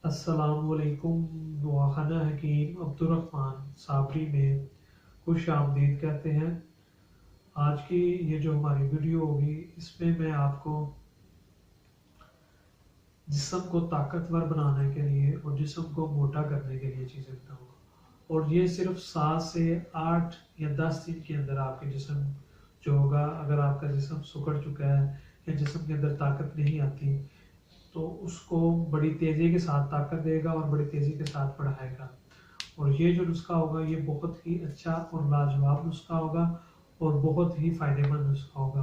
अस्सलामुअलैकुम। दुआखाना हकीम अब्दुर्रहमान साबरी में खुश आमदीद कहते हैं। आज की ये जो हमारी वीडियो होगी इसमें मैं आपको जिस्म को ताकतवर बनाने के लिए और जिस्म को मोटा करने के लिए चीज़ें बताऊंगा, और ये सिर्फ 7 से 8 या 10 दिन के अंदर आपके जिस्म जो होगा, अगर आपका जिस्म सुकड़ चुका है या जिस्म के अंदर ताकत नहीं आती तो उसको बड़ी तेज़ी के साथ ताकत देगा और बड़ी तेज़ी के साथ बढ़ाएगा। और ये जो नुस्खा होगा ये बहुत ही अच्छा और लाजवाब नुस्खा होगा और बहुत ही फ़ायदेमंद नुस्खा होगा।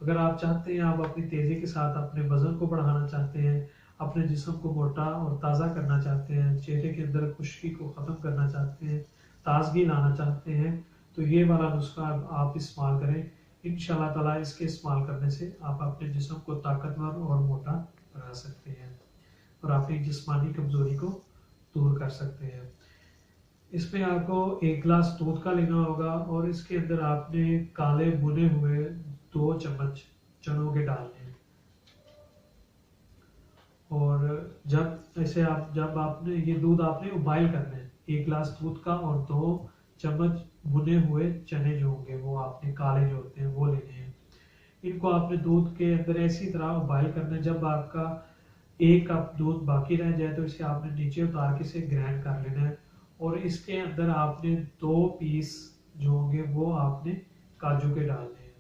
अगर आप चाहते हैं, आप अपनी तेज़ी के साथ अपने वज़न को बढ़ाना चाहते हैं, अपने जिस्म को मोटा और ताज़ा करना चाहते हैं, चेहरे के अंदर खुश्की को ख़त्म करना चाहते हैं, ताजगी लाना चाहते हैं, तो ये वाला नुस्खा आप इस्तेमाल करें। इंशाल्लाह ताला इसके इस्तेमाल करने से आप अपने जिस्म को ताकतवर और मोटा बना सकते हैं और अपनी जिस्मानी कमज़ोरी को दूर कर सकते हैं। इसमें आपको 1 गिलास दूध का लेना होगा और इसके अंदर आपने काले भुने हुए 2 चम्मच चनों के डालने हैं। और जब आपने ये दूध आपने उबाइल करना है, 1 गिलास दूध का और 2 चम्मच भुने हुए चने जो होंगे वो आपने काले जो होते हैं वो लेने हैं। इनको आपने दूध के अंदर ऐसी तरह उबाइल करना है, जब आपका 1 कप दूध बाकी रह जाए तो इसे आपने नीचे उतार के इसे ग्राइंड कर लेना है। और इसके अंदर आपने 2 पीस जो होंगे वो आपने काजू के डालने हैं।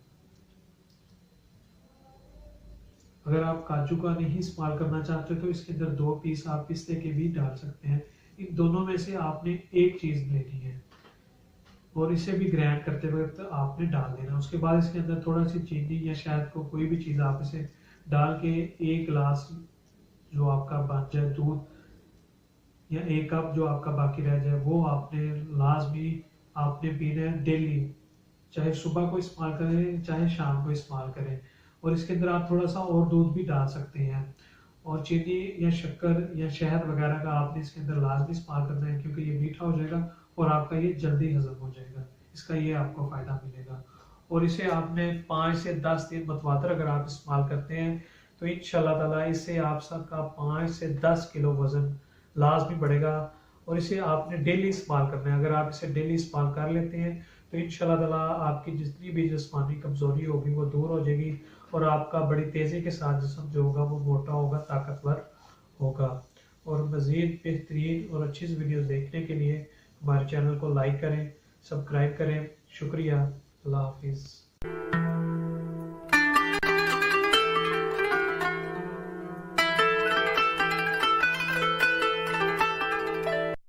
अगर आप काजू का नहीं इस्तेमाल करना चाहते तो इसके अंदर 2 पीस आप पिस्ते के भी डाल सकते हैं। इन दोनों में से आपने एक चीज लेनी है और इसे भी ग्राइंड करते वक्त आपने डाल देना। उसके बाद इसके अंदर थोड़ा सी चीनी या शायद को कोई भी चीज़ आप इसे डाल के 1 गिलास जो आपका बच जाए दूध या 1 कप जो आपका बाकी रह जाए वो आपने लाजमी आपने पीना है डेली, चाहे सुबह को इस्तेमाल करें चाहे शाम को इस्तेमाल करें। और इसके अंदर आप थोड़ा सा और दूध भी डाल सकते हैं और चीनी या शक्कर या शहद वगैरह का आपने इसके अंदर लाजमी इस्तेमाल करना है, क्योंकि ये मीठा हो जाएगा और आपका ये जल्दी हजम हो जाएगा। इसका ये आपको फ़ायदा मिलेगा। और इसे आपने 5 से 10 दिन मतवातर अगर आप इस्तेमाल करते हैं तो इंशाल्लाह ताला इससे आप सबका 5 से 10 किलो वज़न लाजमी बढ़ेगा। और इसे आपने डेली इस्तेमाल करना है। अगर आप इसे डेली इस्तेमाल कर लेते हैं तो इंशाल्लाह ताला आपकी जितनी भी जिस्मानी कमज़ोरी होगी वो दूर हो जाएगी और आपका बड़ी तेज़ी के साथ जिस्म जो होगा वो मोटा होगा, ताकतवर होगा। और मज़ीद बेहतरीन और अच्छी वीडियोस देखने के लिए हमारे चैनल को लाइक करें, सब्सक्राइब करें। शुक्रिया। अल्लाह हाफिज़।